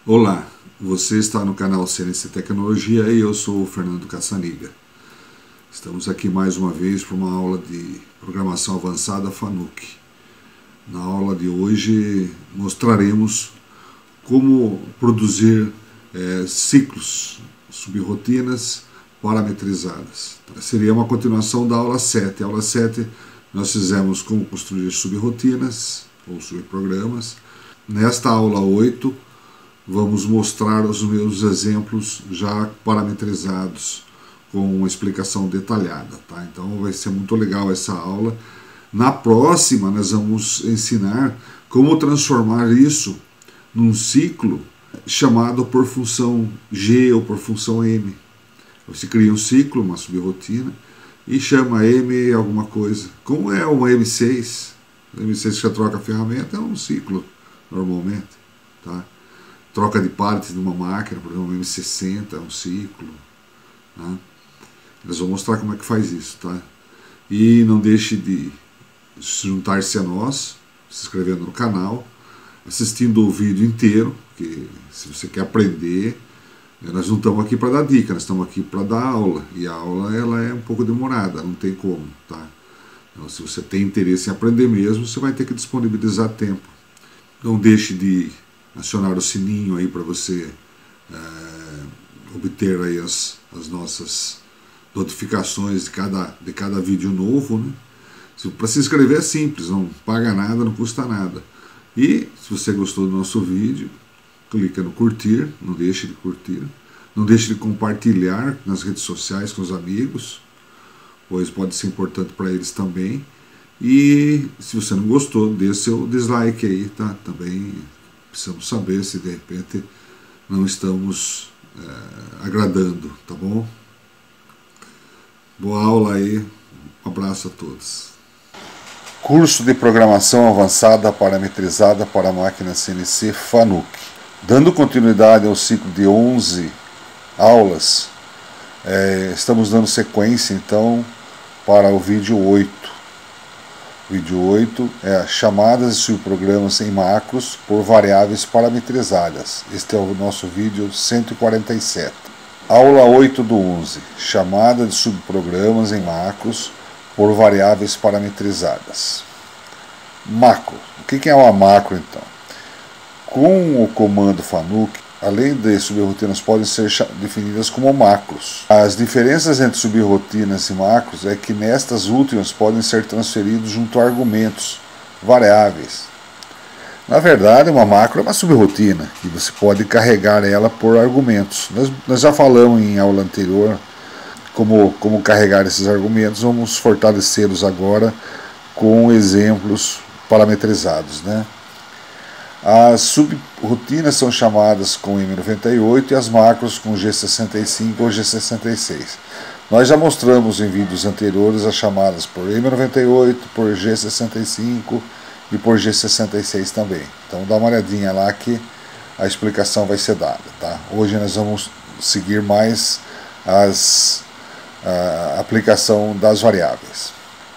Olá, você está no canal CNC Tecnologia e eu sou o Fernando Cassaniga. Estamos aqui mais uma vez para uma aula de programação avançada FANUC. Na aula de hoje mostraremos como produzir ciclos, subrrotinas parametrizadas. Seria uma continuação da aula 7. A aula 7 nós fizemos como construir subrrotinas ou subprogramas. Nesta aula 8 vamos mostrar os meus exemplos já parametrizados com uma explicação detalhada, tá? Então vai ser muito legal essa aula. Na próxima nós vamos ensinar como transformar isso num ciclo chamado por função G ou por função M. Você cria um ciclo, uma subrrotina, e chama M alguma coisa. Como é uma M6, a M6 que já troca a ferramenta, é um ciclo normalmente, tá? Troca de partes de uma máquina, por exemplo, uma M60 é um ciclo, tá? Eles vão mostrar como é que faz isso, tá? E não deixe de juntar-se a nós, se inscrevendo no canal, assistindo o vídeo inteiro, porque se você quer aprender, nós não estamos aqui para dar dica, nós estamos aqui para dar aula, e a aula ela é um pouco demorada, não tem como, tá? Então, se você tem interesse em aprender mesmo, você vai ter que disponibilizar tempo. Não deixe de acionar o sininho aí para você obter aí as nossas notificações de cada vídeo novo, né? Para se inscrever é simples, não paga nada, não custa nada. E se você gostou do nosso vídeo, clica no curtir, não deixe de curtir, não deixe de compartilhar nas redes sociais com os amigos, pois pode ser importante para eles também. E se você não gostou, dê seu dislike aí, tá? Também precisamos saber se de repente não estamos agradando, tá bom? Boa aula aí, um abraço a todos. Curso de Programação Avançada Parametrizada para Máquina CNC FANUC. Dando continuidade ao ciclo de 11 aulas, estamos dando sequência então para o vídeo 8. Vídeo 8 é chamadas de subprogramas em macros por variáveis parametrizadas. Este é o nosso vídeo 147. Aula 8 do 11. Chamada de subprogramas em macros por variáveis parametrizadas. Macro. O que é uma macro então? Com o comando FANUC, além de subrrotinas, podem ser definidas como macros. As diferenças entre subrrotinas e macros é que nestas últimas podem ser transferidos junto a argumentos, variáveis. Na verdade, uma macro é uma subrrotina e você pode carregar ela por argumentos. Nós já falamos em aula anterior como carregar esses argumentos, vamos fortalecê-los agora com exemplos parametrizados, né? As subrotinas são chamadas com M98 e as macros com G65 ou G66. Nós já mostramos em vídeos anteriores as chamadas por M98, por G65 e por G66 também. Então dá uma olhadinha lá que a explicação vai ser dada, tá? Hoje nós vamos seguir mais a aplicação das variáveis.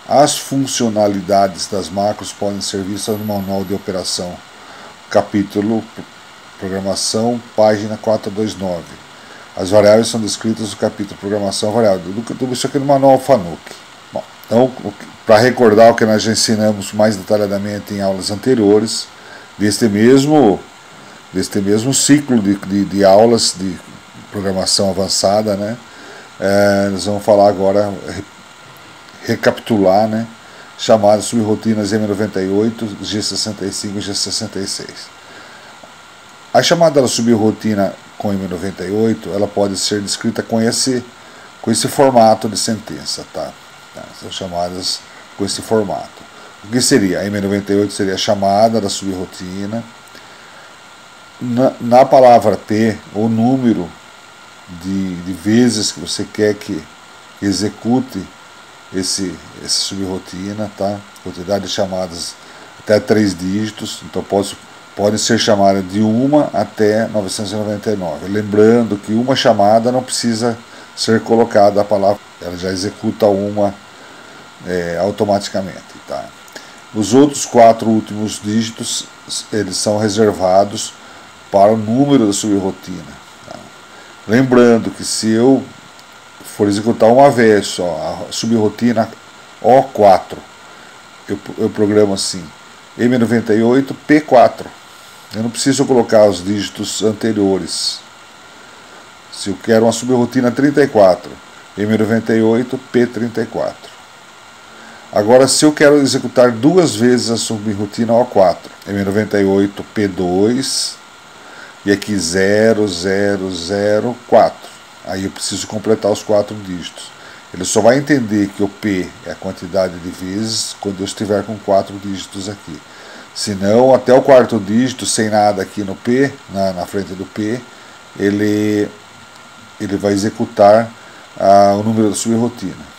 As funcionalidades das macros podem ser vistas no manual de operação, capítulo Programação, página 429. As variáveis são descritas no capítulo Programação Variável. Tudo isso aqui no manual FANUC. Bom, então, para recordar o que nós já ensinamos mais detalhadamente em aulas anteriores, deste mesmo ciclo de aulas de programação avançada, né? Nós vamos falar agora, recapitular, né? Chamadas subrrotinas M98, G65 e G66. A chamada da subrrotina com M98, ela pode ser descrita com esse formato de sentença, tá? São chamadas com esse formato. O que seria? A M98 seria a chamada da subrrotina. Na palavra P, o número de vezes que você quer que execute esse subrrotina, tá? Quantidade de chamadas até 3 dígitos, então pode ser chamada de 1 até 999. Lembrando que uma chamada não precisa ser colocada a palavra, ela já executa uma automaticamente, tá? Os outros 4 últimos dígitos, eles são reservados para o número da subrrotina. Tá? Lembrando que se eu for executar uma vez só a subrrotina O4, eu programo assim, M98 P4. Eu não preciso colocar os dígitos anteriores. Se eu quero uma subrrotina 34, M98 P34. Agora, se eu quero executar duas vezes a subrrotina O4, M98 P2 e aqui 0004, aí eu preciso completar os 4 dígitos. Ele só vai entender que o P é a quantidade de vezes quando eu estiver com 4 dígitos aqui. Se não, até o 4º dígito, sem nada aqui no P, na frente do P, ele vai executar o número da subrrotina.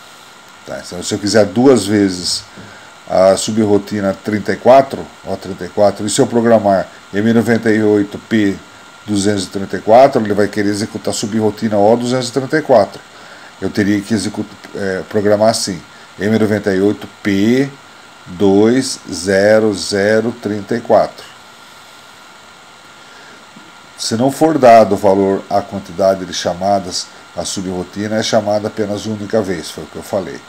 Tá? Então, se eu quiser duas vezes a subrrotina 34, O34, e se eu programar M98 P234, ele vai querer executar a subrrotina O234. Eu teria que programar assim, M98 P20034. Se não for dado o valor à quantidade de chamadas, a subrrotina é chamada apenas uma única vez, foi o que eu falei.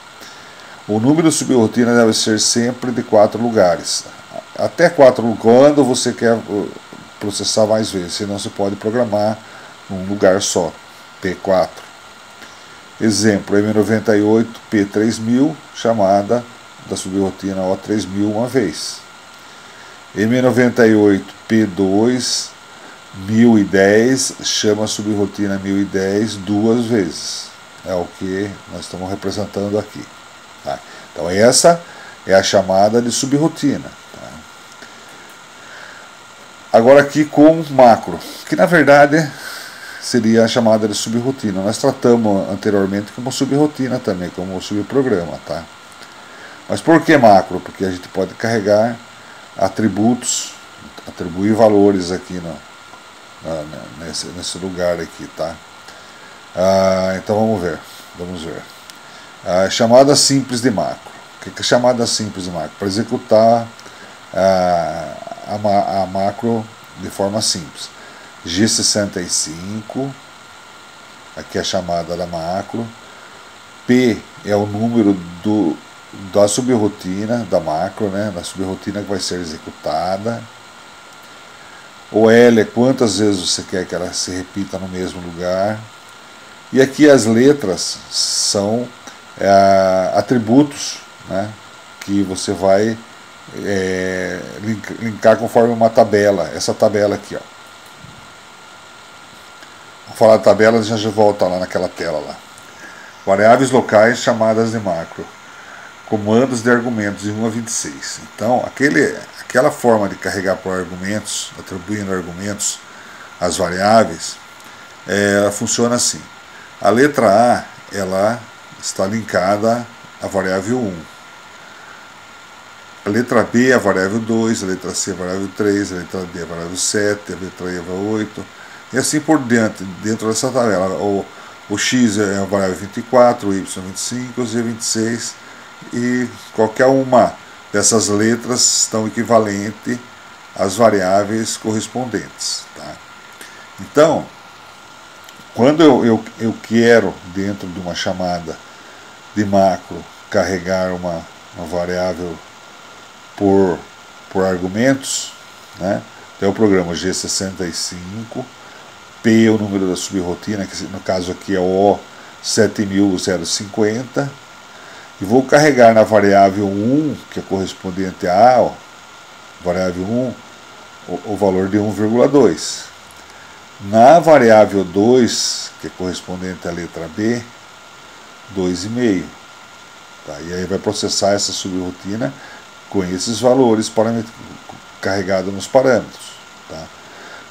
O número de subrrotina deve ser sempre de 4 lugares. Até 4 quando você quer processar mais vezes, senão você pode programar num lugar só, P4. Exemplo, M98 P3000, chamada da subrrotina O3000 uma vez. M98 P2 1010 chama a subrrotina 1010 duas vezes. É o que nós estamos representando aqui. Tá? Então essa é a chamada de subrrotina. Tá? Agora aqui com macro, que na verdade seria a chamada de subrrotina. Nós tratamos anteriormente como subrrotina também, como subprograma. Tá? Mas por que macro? Porque a gente pode carregar atributos, atribuir valores aqui nesse lugar aqui, tá? Então vamos ver. Chamada simples de macro. O que é chamada simples de macro? Para executar a macro de forma simples. G65, aqui é a chamada da macro. P é o número da subrrotina da macro, né? Da subrrotina que vai ser executada. O L é quantas vezes você quer que ela se repita no mesmo lugar. E aqui as letras são atributos, né, que você vai linkar conforme uma tabela. Essa tabela aqui, ó. Vou falar da tabela e já volta lá naquela tela lá. Variáveis locais chamadas de macro. Comandos de argumentos de 1 a 26. Então, aquela forma de carregar por argumentos, atribuindo argumentos às variáveis, funciona assim. A letra A, ela está linkada à variável 1. A letra B é a variável 2, a letra C é a variável 3, a letra D é a variável 7, a letra E é a variável 8, e assim por diante, dentro dessa tabela. O X é a variável 24, o Y 25, o Z 26, e qualquer uma dessas letras estão equivalentes às variáveis correspondentes. Tá? Então, quando eu quero, dentro de uma chamada de macro, carregar uma variável por argumentos, né? Então eu programo G65, P é o número da subrrotina, que no caso aqui é o 7050, e vou carregar na variável 1, que é correspondente a A, variável 1, o valor de 1,2. Na variável 2, que é correspondente à letra B, 2,5. Tá? E aí vai processar essa subrrotina com esses valores carregados nos parâmetros. Tá?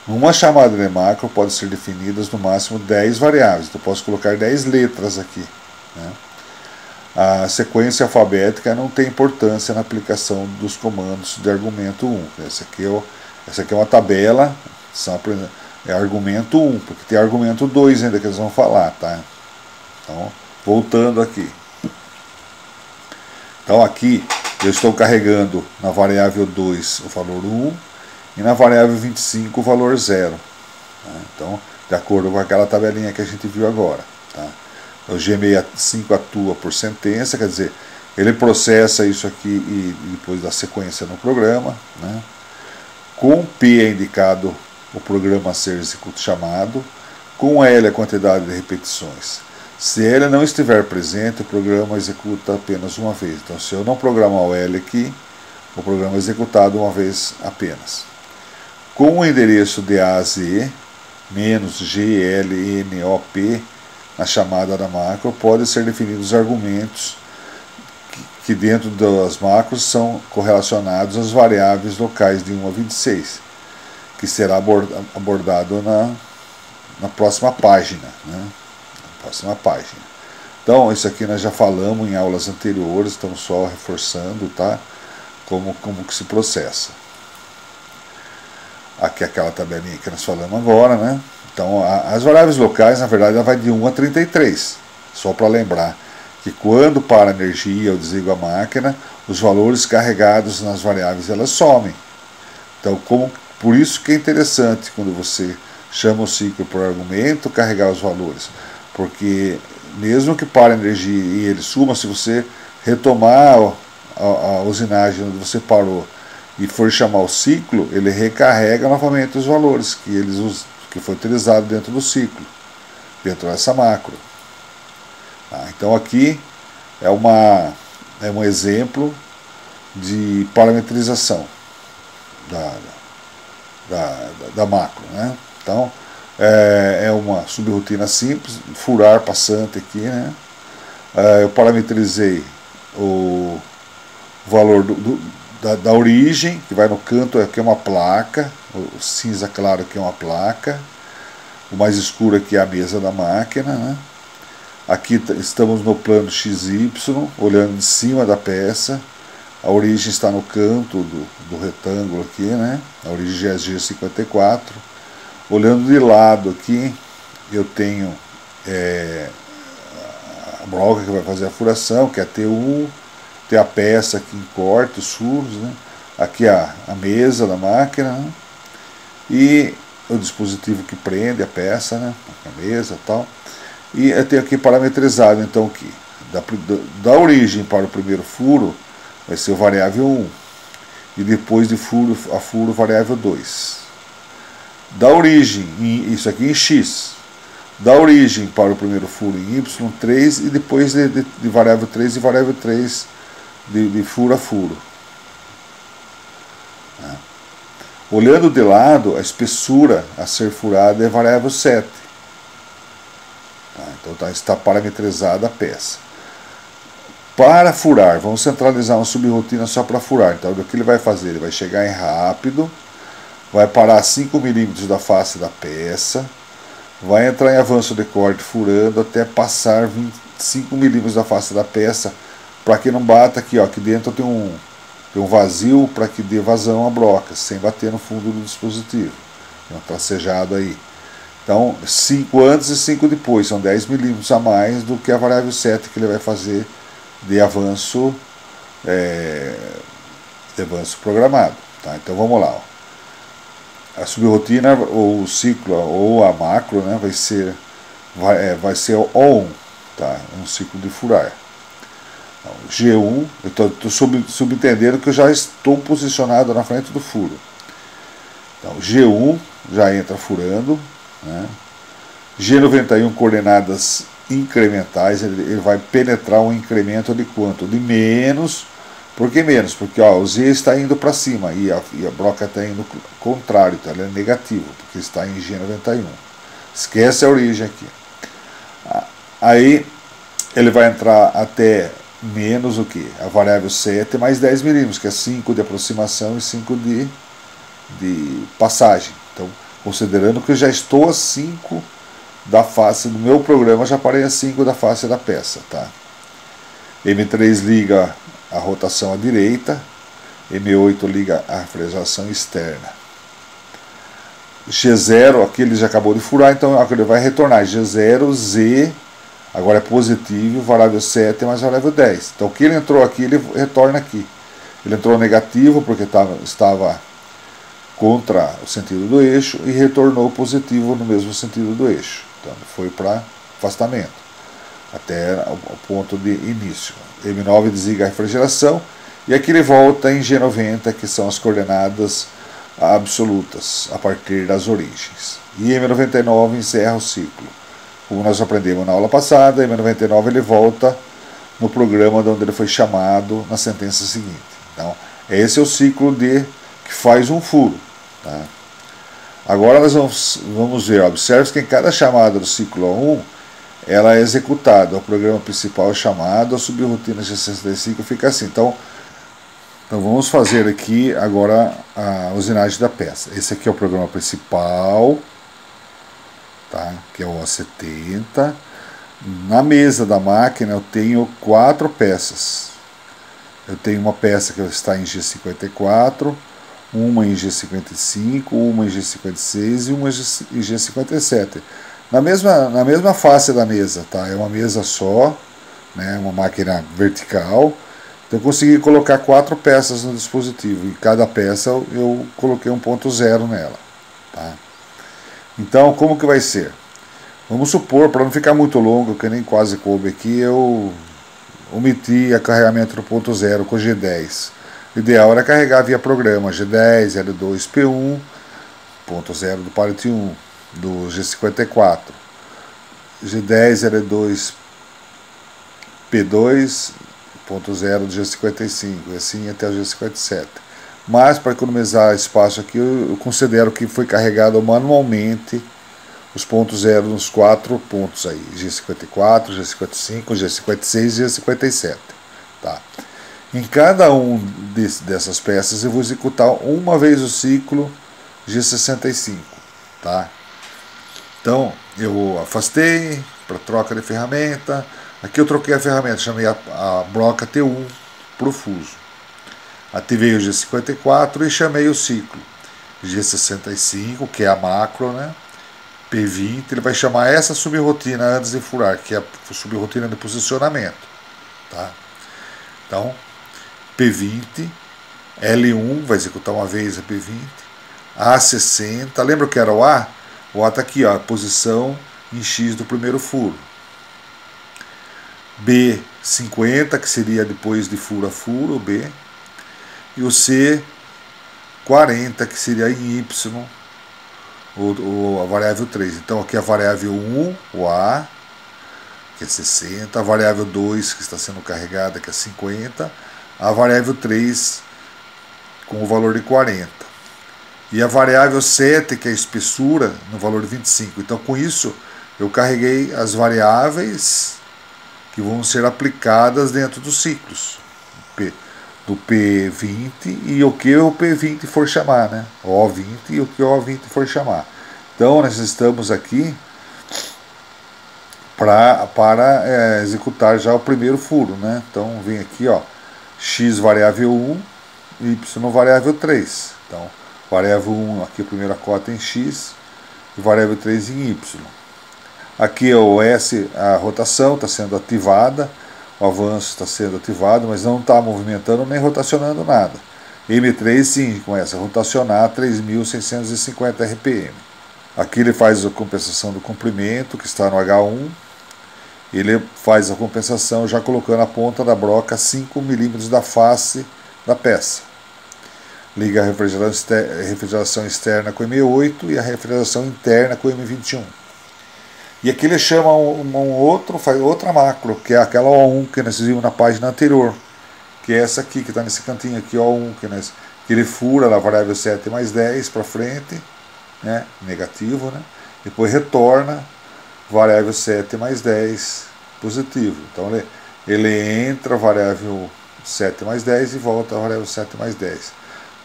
Numa chamada de macro pode ser definidas no máximo 10 variáveis. Então eu posso colocar 10 letras aqui. Né? A sequência alfabética não tem importância na aplicação dos comandos de argumento 1. Essa aqui é uma tabela, é argumento 1, porque tem argumento 2 ainda que eles vão falar. Tá? Então, voltando aqui. Então aqui eu estou carregando na variável 2 o valor 1 e na variável 25 o valor 0. Tá? Então, de acordo com aquela tabelinha que a gente viu agora. Tá? O G65 atua por sentença, quer dizer, ele processa isso aqui e depois dá sequência no programa. Né? Com P é indicado o programa a ser chamado, com L a quantidade de repetições. Se L não estiver presente, o programa executa apenas uma vez. Então, se eu não programar o L aqui, o programa é executado uma vez apenas. Com o endereço DAZ, menos GLNOP, na chamada da macro, podem ser definidos argumentos que dentro das macros são correlacionados às variáveis locais de 1 a 26, que será abordado na próxima página. Né? Na próxima página. Então, isso aqui nós já falamos em aulas anteriores, estamos só reforçando, tá? Como que se processa. Aqui é aquela tabelinha que nós falamos agora, né? Então, as variáveis locais, na verdade, ela vai de 1 a 33. Só para lembrar que quando para a energia ou desligo a máquina, os valores carregados nas variáveis, elas somem. Então, por isso que é interessante, quando você chama o ciclo por argumento, carregar os valores. Porque, mesmo que para a energia e ele suma, se você retomar a usinagem onde você parou e for chamar o ciclo, ele recarrega novamente os valores que foi utilizado dentro do ciclo, dentro dessa macro. Então aqui é um exemplo de parametrização da macro. Né? Então é uma subrotina simples, furar passante aqui. Né? Eu parametrizei o valor da origem, que vai no canto, aqui é uma placa, o cinza claro aqui é uma placa, o mais escuro aqui é a mesa da máquina. Né? Aqui estamos no plano XY, olhando de cima da peça, a origem está no canto do retângulo aqui, né? A origem é G54. Olhando de lado aqui, eu tenho a broca que vai fazer a furação, que é a T1, tem a peça aqui em corte, os furos, né? Aqui a mesa da máquina, né? E o dispositivo que prende a peça, né? A mesa e tal. E eu tenho aqui parametrizado, então, que da origem para o primeiro furo vai ser o variável 1, e depois de furo a furo variável 2. Da origem, isso aqui em X, da origem para o primeiro furo em Y, 3, e depois de variável 3 e variável 3 de furo a furo. Olhando de lado, a espessura a ser furada é variável 7. Então está parametrizada a peça. Para furar, vamos centralizar uma subrotina só para furar. Então o que ele vai fazer? Ele vai chegar em rápido, vai parar a 5 milímetros da face da peça, vai entrar em avanço de corte furando até passar 25 milímetros da face da peça, para que não bata aqui, ó, aqui dentro tem um vazio para que dê vazão à broca, sem bater no fundo do dispositivo. Tem um tracejado aí. Então, 5 antes e 5 depois, são 10 milímetros a mais do que a variável 7 que ele vai fazer de avanço programado. Tá? Então vamos lá. Ó. A subrotina, ou o ciclo, ou a macro, né, vai ser on, tá? Um ciclo de furar. Então, G1, eu estou subentendendo que eu já estou posicionado na frente do furo. Então, G1 já entra furando. Né? G91 coordenadas incrementais, ele vai penetrar um incremento de quanto? De menos. Por que menos? Porque ó, o Z está indo para cima e a broca está indo contrário, então ela é negativo, porque está em G91. Esquece a origem aqui. Aí ele vai entrar até menos o que? A variável 7 mais 10 milímetros, que é 5 de aproximação e 5 de passagem. Então, considerando que eu já estou a 5 da face do meu programa, já parei a 5 da face da peça. Tá? M3 liga a rotação à direita, M8 liga a refrigeração externa. G0, aqui ele já acabou de furar, então ele vai retornar G0, Z, agora é positivo, variável 7 mais variável 10. Então o que ele entrou aqui, ele retorna aqui. Ele entrou negativo porque estava contra o sentido do eixo e retornou positivo no mesmo sentido do eixo. Então foi para afastamento, até o ponto de início. M9 desliga a refrigeração e aqui ele volta em G90, que são as coordenadas absolutas a partir das origens. E M99 encerra o ciclo. Como nós aprendemos na aula passada, M99 ele volta no programa de onde ele foi chamado na sentença seguinte. Então, esse é o ciclo D que faz um furo. Tá? Agora nós vamos ver, observe que em cada chamada do ciclo 1, ela é executada, o programa principal é chamado, a subrotina G65 fica assim. Então vamos fazer aqui agora a usinagem da peça. Esse aqui é o programa principal, tá? Que é o O70. Na mesa da máquina eu tenho 4 peças. Eu tenho uma peça que está em G54, uma em G55, uma em G56 e uma em G57. Na mesma face da mesa, tá? É uma mesa só, né? Uma máquina vertical. Então eu consegui colocar 4 peças no dispositivo. E cada peça eu coloquei um ponto zero nela. Tá? Então como que vai ser? Vamos supor, para não ficar muito longo, que nem quase coube aqui, eu omiti a carregamento do ponto zero com G10. O ideal era carregar via programa G10, L2, P1, ponto zero do pallet 1, do G54, G10, L2, P2, ponto zero do G55, e assim até o G57. Mas, para economizar espaço aqui, eu considero que foi carregado manualmente os pontos zero nos 4 pontos aí, G54, G55, G56 e G57. Tá? Em cada um dessas peças eu vou executar uma vez o ciclo G65. Tá? Então eu afastei para troca de ferramenta. Aqui eu troquei a ferramenta, chamei a broca T1 para o fuso. Ativei o G54 e chamei o ciclo G65, que é a macro, né? P20, ele vai chamar essa subrotina antes de furar, que é a subrotina de posicionamento. Tá? Então, P20, L1 vai executar uma vez a P20, A60, lembra o que era o A? O A está aqui, ó, a posição em X do primeiro furo. B50, que seria depois de furo a furo, o B, e o C40, que seria em Y, ou a variável 3. Então aqui a variável 1, o A, que é 60, a variável 2, que está sendo carregada, que é 50, a variável 3, com o valor de 40. E a variável 7, que é a espessura, no valor de 25. Então com isso eu carreguei as variáveis que vão ser aplicadas dentro dos ciclos do P20 e o que o P20 for chamar, né? O O20 e o que o O20 for chamar. Então nós estamos aqui para executar já o primeiro furo, né? Então vem aqui, ó, X variável 1, Y variável 3. Então variável 1 aqui a primeira cota em X e variável 3 em Y. Aqui é o S, a rotação está sendo ativada, o avanço está sendo ativado, mas não está movimentando nem rotacionando nada. M3 sim, começa a rotacionar 3.650 RPM. Aqui ele faz a compensação do comprimento, que está no H1. Ele faz a compensação já colocando a ponta da broca a 5 milímetros da face da peça. Liga a refrigeração externa com M8 e a refrigeração interna com M21. E aqui ele chama faz outra macro, que é aquela O1 que nós vimos na página anterior, que é essa aqui, que está nesse cantinho aqui, O1, que ele fura na variável 7 mais 10 para frente, né, negativo, né, depois retorna, variável 7 mais 10, positivo. Então ele entra a variável 7 mais 10 e volta a variável 7 mais 10.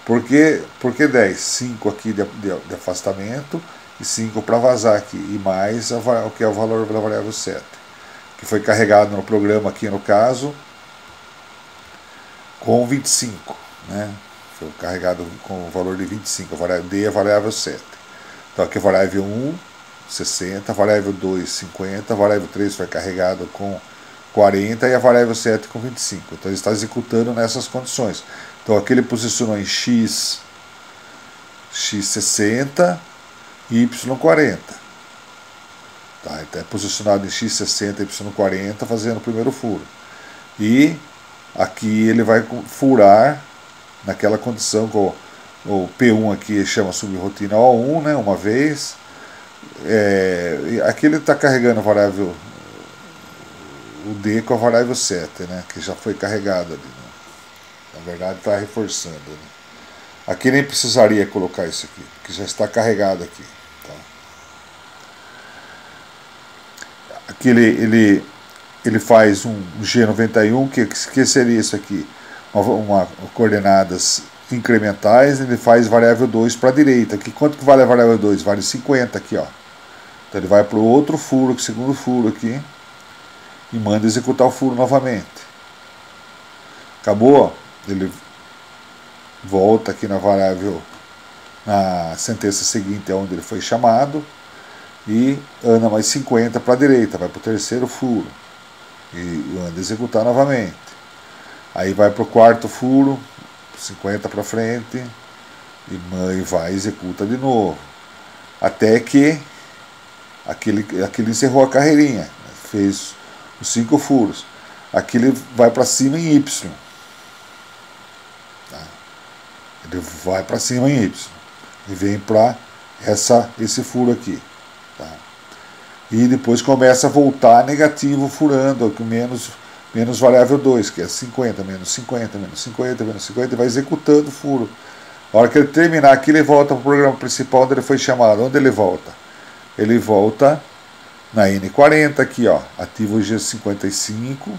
Por que 10? 5 aqui de afastamento, e 5 para vazar aqui, e mais o que é o valor da variável 7, que foi carregado no programa aqui no caso com 25, né? Foi carregado com o valor de 25, a variável D é a variável 7. Então aqui a variável 1, 60, a variável 2, 50, a variável 3 foi carregado com 40 e a variável 7 com 25. Então ele está executando nessas condições. Então aqui ele posicionou em X x60 e y40. Tá? Então é posicionado em x60 e y40 fazendo o primeiro furo. E aqui ele vai furar naquela condição com o P1 aqui chama subrotina O1, né, uma vez. Aqui ele está carregando a variável o D com a variável set, né, que já foi carregada ali, né? Na verdade está reforçando, né? Aqui nem precisaria colocar isso aqui, porque já está carregado aqui, tá? Aqui ele faz um G91, que seria isso aqui, uma coordenadas incrementais. Ele faz variável 2 para a direita. Aqui, quanto que vale a variável 2? Vale 50 aqui, ó. Então ele vai para o outro furo, segundo furo aqui, e manda executar o furo novamente. Acabou? Ele volta aqui na variável, na sentença seguinte, onde ele foi chamado, e anda mais 50 para a direita, vai para o terceiro furo e anda executar novamente. Aí vai para o quarto furo, 50 para frente, e vai executa de novo, até que aquele encerrou a carreirinha, fez os 5 furos. Aqui ele vai para cima em Y, tá? Ele vai para cima em Y e vem para esse furo aqui, tá? E depois começa a voltar negativo furando aqui, menos variável 2, que é 50, menos 50, menos 50, menos 50, e vai executando o furo. A hora que ele terminar aqui, ele volta para o programa principal onde ele foi chamado. Onde ele volta? Ele volta na N40 aqui, ó, ativa o G55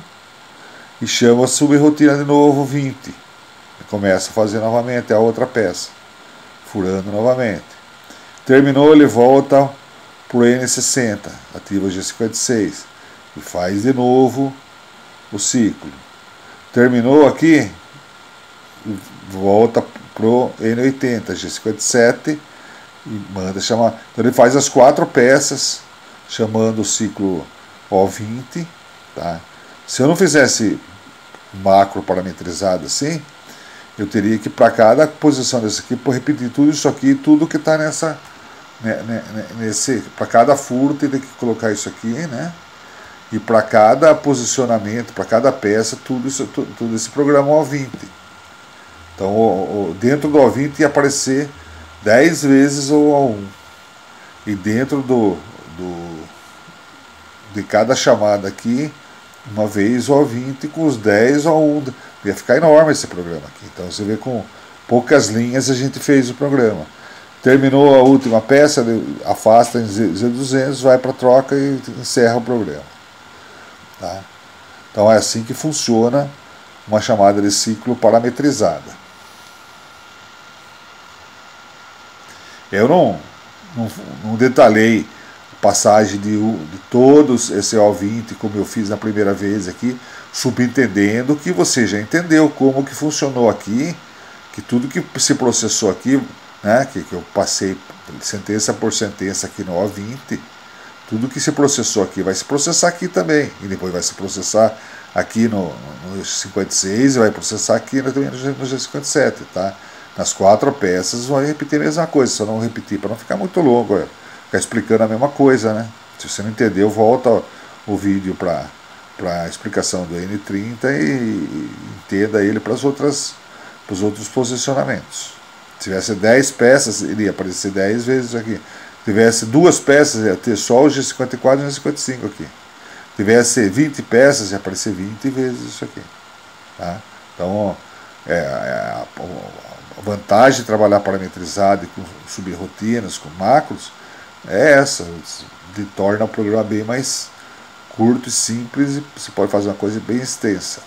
e chama a subrotina de novo 20. E começa a fazer novamente a outra peça, furando novamente. Terminou, ele volta para o N60, ativa o G56 e faz de novo o ciclo. Terminou aqui, volta pro N80, G57 e manda chamar. Então ele faz as 4 peças chamando o ciclo O20, tá? Se eu não fizesse macro parametrizado assim, eu teria que para cada posição desse aqui repetir tudo isso aqui, tudo que está para cada furo teria que colocar isso aqui, né? E para cada posicionamento, para cada peça, tudo esse programa O20. Então, dentro do O20 ia aparecer 10 vezes o O1. E dentro de cada chamada aqui, uma vez o O20 com os 10 O1. Ia ficar enorme esse programa aqui. Então, você vê, com poucas linhas a gente fez o programa. Terminou a última peça, ele afasta em Z200, vai para troca e encerra o programa. Tá? Então é assim que funciona uma chamada de ciclo parametrizada. Eu não detalhei a passagem de todos esse O20 como eu fiz na primeira vez aqui, subentendendo que você já entendeu como que funcionou aqui, que tudo que se processou aqui, né, que eu passei sentença por sentença aqui no O20, tudo que se processou aqui vai se processar aqui também. E depois vai se processar aqui no 56 e vai processar aqui também no G57. Tá? Nas 4 peças vai repetir a mesma coisa, só não repetir para não ficar muito longo, ficar explicando a mesma coisa, né? Se você não entendeu, volta o vídeo para a explicação do N30 e entenda ele para os outros posicionamentos. Se tivesse 10 peças, iria aparecer 10 vezes aqui. Se tivesse 2 peças, ia ter só o G54 e o G55 aqui. Se tivesse 20 peças, ia aparecer 20 vezes isso aqui. Tá? Então, a vantagem de trabalhar parametrizado e com subrotinas, com macros, é essa. Torna o programa bem mais curto e simples, e você pode fazer uma coisa bem extensa.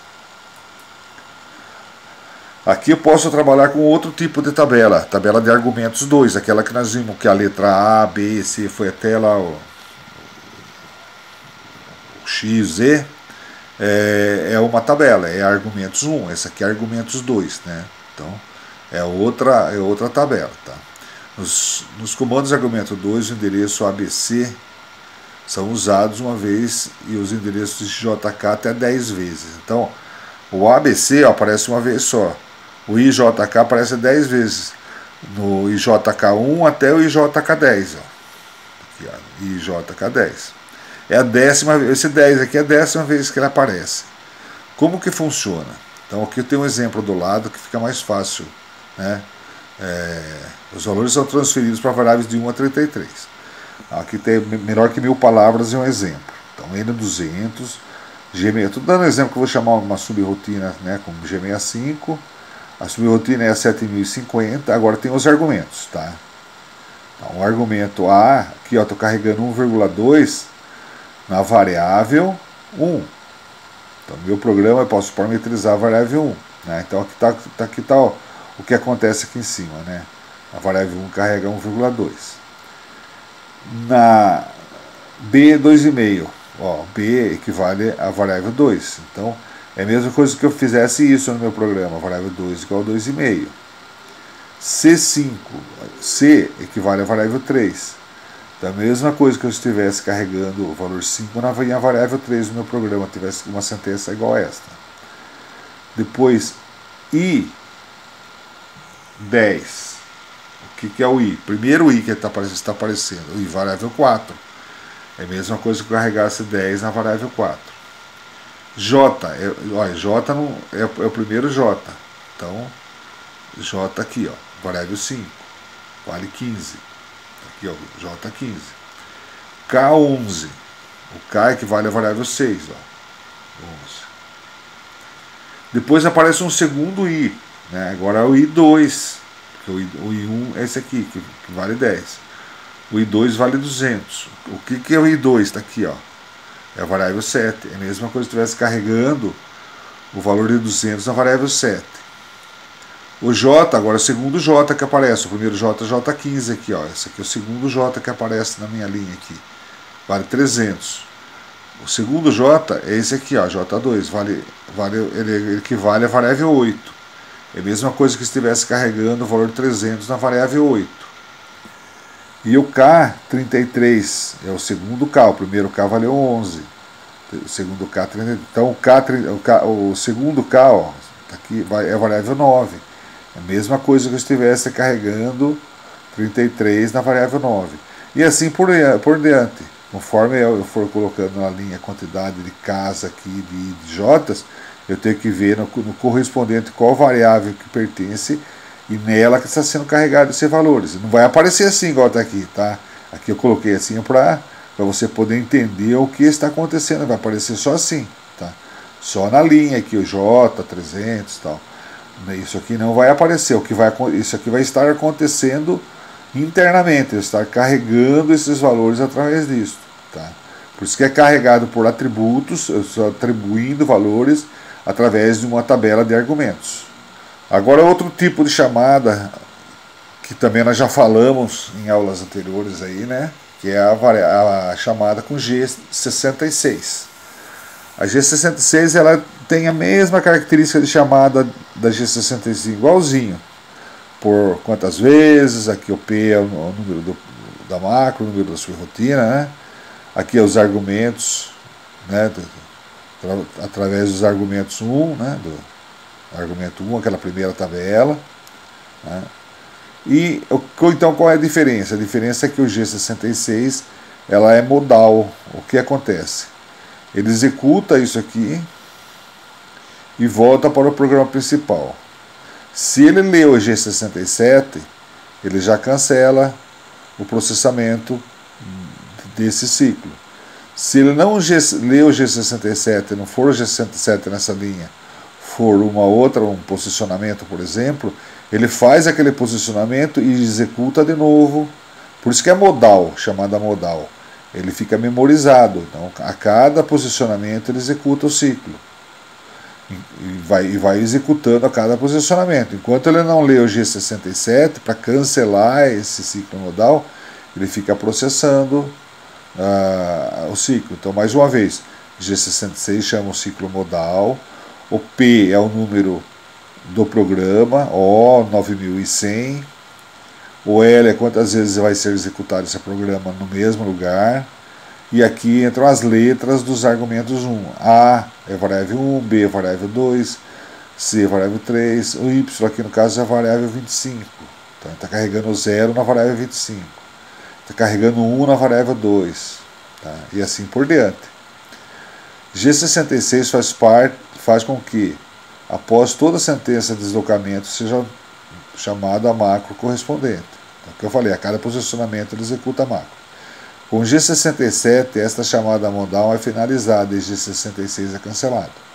Aqui eu posso trabalhar com outro tipo de tabela de argumentos 2, aquela que nós vimos que a letra A, B, C foi até lá o X, Z, é uma tabela, é argumentos 1, essa aqui é argumentos 2, né? Então é outra tabela, tá? Nos comandos de argumento 2, o endereço ABC são usados uma vez e os endereços de JK até 10 vezes. Então o ABC aparece uma vez só. O IJK aparece 10 vezes. no IJK1 até o IJK10. Aqui, ó, IJK10. É a décima, esse 10 aqui é a 10ª vez que ele aparece. Como que funciona? Então aqui eu tenho um exemplo do lado que fica mais fácil, né? Os valores são transferidos para variáveis de 1 a 33. Aqui tem menor que 1000 palavras e um exemplo. Então N200, G6, estou dando um exemplo que eu vou chamar uma subrotina, né, como G65. A subrotina é a 7050. Agora tem os argumentos, tá? Então, o argumento A, aqui estou carregando 1,2 na variável 1. Então, no meu programa eu posso parametrizar a variável 1. Né? Então, aqui tá ó, o que acontece aqui em cima. Né? A variável 1 carrega 1,2. Na B, 2,5. Ó, B equivale à variável 2. Então, é a mesma coisa que eu fizesse isso no meu programa. A variável 2 igual a 2,5. C5. C equivale à variável 3. Então, a mesma coisa que eu estivesse carregando o valor 5 na variável 3 no meu programa, tivesse uma sentença igual a esta. Depois, I10. O que é o I? Primeiro I que está aparecendo, o I variável 4. É a mesma coisa que eu carregasse 10 na variável 4. J, olha, J não, é o primeiro J. Então, J aqui, ó, variável 5, vale 15. Aqui, ó, J15. K11. O K equivale à variável 6, ó. 11. Depois aparece um segundo I, né? Agora é o I2. Porque o I1 é esse aqui, que vale 10. O I2 vale 200. O que é o I2? Está aqui, ó. É a variável 7. É a mesma coisa se eu estivesse carregando o valor de 200 na variável 7. O J, agora é o segundo J que aparece. O primeiro J é J15 aqui, ó. Esse aqui é o segundo J que aparece na minha linha aqui. Vale 300. O segundo J é esse aqui, ó, J2. Ele equivale à variável 8. É a mesma coisa que estivesse carregando o valor 300 na variável 8. E o K33 é o segundo K. O primeiro K valeu 11. O segundo K, 33. Então o segundo K, ó, tá aqui, é a variável 9. A mesma coisa que eu estivesse carregando 33 na variável 9. E assim por diante. Conforme eu for colocando na linha a quantidade de Ks aqui, de Js, eu tenho que ver no correspondente qual variável que pertence e nela que está sendo carregado esses valores. Não vai aparecer assim igual está aqui, tá? Aqui eu coloquei assim para você poder entender o que está acontecendo. Vai aparecer só assim, tá? Só na linha aqui, o J300 e tal. Isso aqui não vai aparecer. Isso aqui vai estar acontecendo internamente, eu estar carregando esses valores através disso. Tá? Por isso que é carregado por atributos, eu estou atribuindo valores através de uma tabela de argumentos. Agora outro tipo de chamada, que também nós já falamos em aulas anteriores aí, né? Que é a chamada com G66. A G66 ela tem a mesma característica de chamada da G65, igualzinho. Por quantas vezes, aqui o P é o número da macro, o número da sua rotina, né? Aqui é os argumentos, né? Através dos argumentos 1, né? Do argumento 1, aquela primeira tabela. Né? E então qual é a diferença? A diferença é que o G66 ela é modal. O que acontece? Ele executa isso aqui e volta para o programa principal. Se ele lê o G67, ele já cancela o processamento desse ciclo. Se ele não lê o G67, não for o G67 nessa linha, for um posicionamento, por exemplo, ele faz aquele posicionamento e executa de novo. Por isso que é modal, chamada modal. Ele fica memorizado. Então, a cada posicionamento ele executa o ciclo. E vai executando a cada posicionamento. Enquanto ele não lê o G67, para cancelar esse ciclo modal, ele fica processando o ciclo. Então, mais uma vez, G66 chama o ciclo modal, o P é o número do programa, O 9100, o L é quantas vezes vai ser executado esse programa no mesmo lugar, e aqui entram as letras dos argumentos 1. A é variável 1, B é variável 2, C é variável 3, o Y aqui no caso é a variável 25. Então está carregando 0 na variável 25. Está carregando 1 na variável 2. Tá? E assim por diante. G66 faz com que, após toda sentença de deslocamento, seja chamada a macro correspondente. Então, o que eu falei, a cada posicionamento ele executa a macro. Com G67, esta chamada modal é finalizada e G66 é cancelado.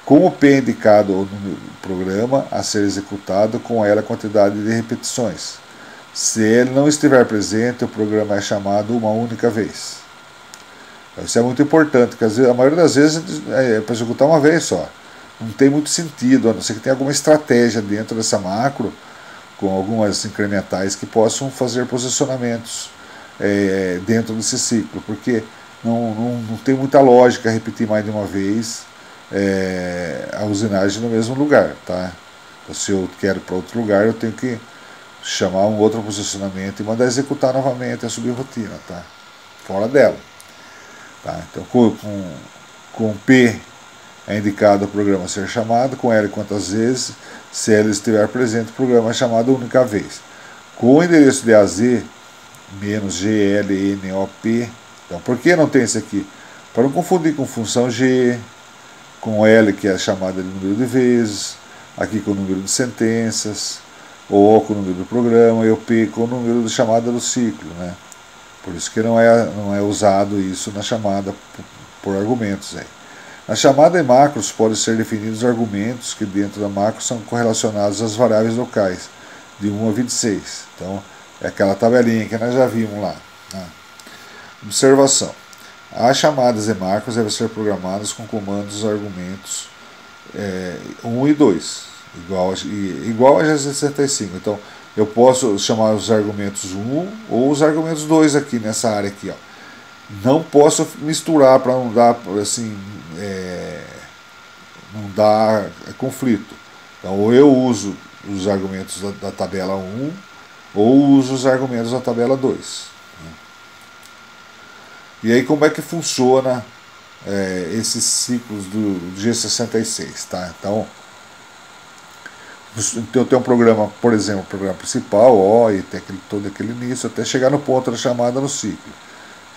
Com o P indicado no programa a ser executado, com ela a quantidade de repetições. Se ele não estiver presente, o programa é chamado uma única vez. Isso é muito importante, porque a maioria das vezes é para executar uma vez só. Não tem muito sentido, a não ser que tenha alguma estratégia dentro dessa macro, com algumas incrementais que possam fazer posicionamentos dentro desse ciclo, porque não tem muita lógica repetir mais de uma vez a usinagem no mesmo lugar. Tá? Então, se eu quero para outro lugar, eu tenho que chamar um outro posicionamento e mandar executar novamente a subrotina, tá? Fora dela. Tá? Então, com P é indicado o programa ser chamado, com L quantas vezes, se L estiver presente, o programa é chamado única vez. Com o endereço de AZ, menos GLNOP, então por que não tem esse aqui? Para não confundir com função G, com L, que é a chamada de número de vezes, aqui com o número de sentenças, ou O com o número do programa, e o P com o número de chamada do ciclo, né? Por isso que não é usado isso na chamada por argumentos aí. Na chamada em macros podem ser definidos argumentos que dentro da macro são correlacionados às variáveis locais, de 1 a 26. Então, é aquela tabelinha que nós já vimos lá. Né? Observação. As chamadas em macros devem ser programadas com comandos argumentos 1 e 2, igual a G65. Então, eu posso chamar os argumentos 1 ou os argumentos 2 aqui nessa área aqui. Ó. Não posso misturar para não dar assim, não dar conflito. Então, ou eu uso os argumentos da tabela 1 ou uso os argumentos da tabela 2. Né? E aí como é que funciona esses ciclos do G66? Tá? Então eu tenho um programa, por exemplo, o programa principal, O, e tem todo aquele início, até chegar no ponto da chamada no ciclo.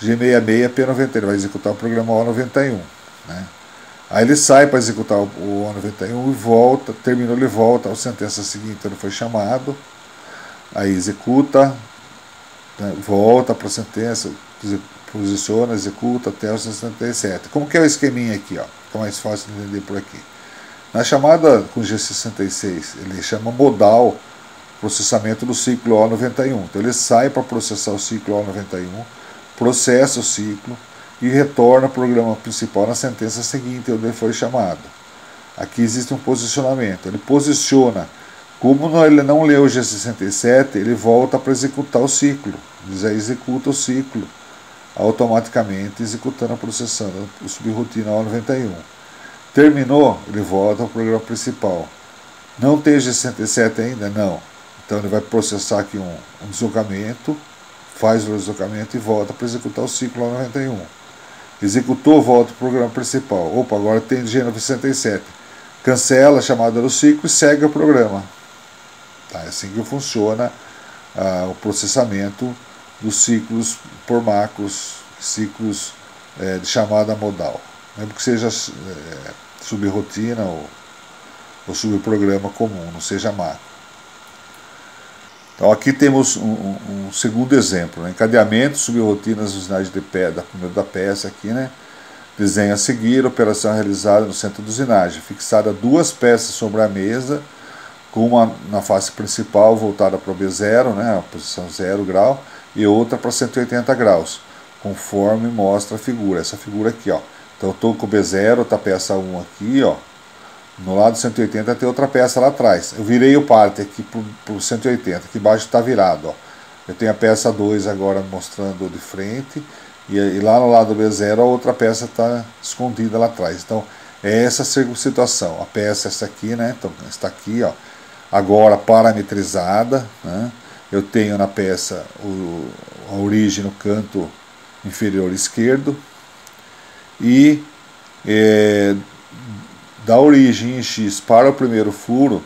G66, P91, ele vai executar o programa O91. Né? Aí ele sai para executar o O91 e volta, terminou, ele volta, a sentença seguinte ele foi chamado, aí executa, né, volta para a sentença, posiciona, executa até o 67. Como que é o esqueminha aqui? Ó? Fica mais fácil de entender por aqui. Na chamada com G66, ele chama modal processamento do ciclo O91. Então ele sai para processar o ciclo O91, processa o ciclo e retorna ao programa principal na sentença seguinte, onde ele foi chamado. Aqui existe um posicionamento. Ele posiciona. Como ele não leu o G67, ele volta para executar o ciclo. Ele já executa o ciclo automaticamente, executando, processando o subrotina O91. Terminou, ele volta ao programa principal. Não tem G67 ainda? Não. Então ele vai processar aqui um deslocamento, faz o deslocamento e volta para executar o ciclo O91. Executou, volta para o programa principal. Opa, agora tem G67. Cancela a chamada do ciclo e segue o programa. Tá? É assim que funciona o processamento dos ciclos por macros, ciclos de chamada modal. Mesmo que seja subrotina ou subprograma comum, não seja macro. Então aqui temos um segundo exemplo, né? Encadeamento, subrotinas, usinagem da peça aqui, né? Desenho a seguir, operação realizada no centro da usinagem, fixada 2 peças sobre a mesa, com uma na face principal voltada para o B0, né? A posição 0 grau, e outra para 180 graus, conforme mostra a figura, essa figura aqui, ó. Então eu estou com o B0, tá a peça 1 aqui, ó. No lado 180 tem outra peça lá atrás. Eu virei o parte aqui para o 180, aqui embaixo está virado. Ó. Eu tenho a peça 2 agora mostrando de frente, e lá no lado do B0 a outra peça está escondida lá atrás. Então é essa situação. A peça é essa aqui, né? Então está aqui, ó. Agora parametrizada. Né? Eu tenho na peça a origem no canto inferior esquerdo. E da origem em X para o primeiro furo,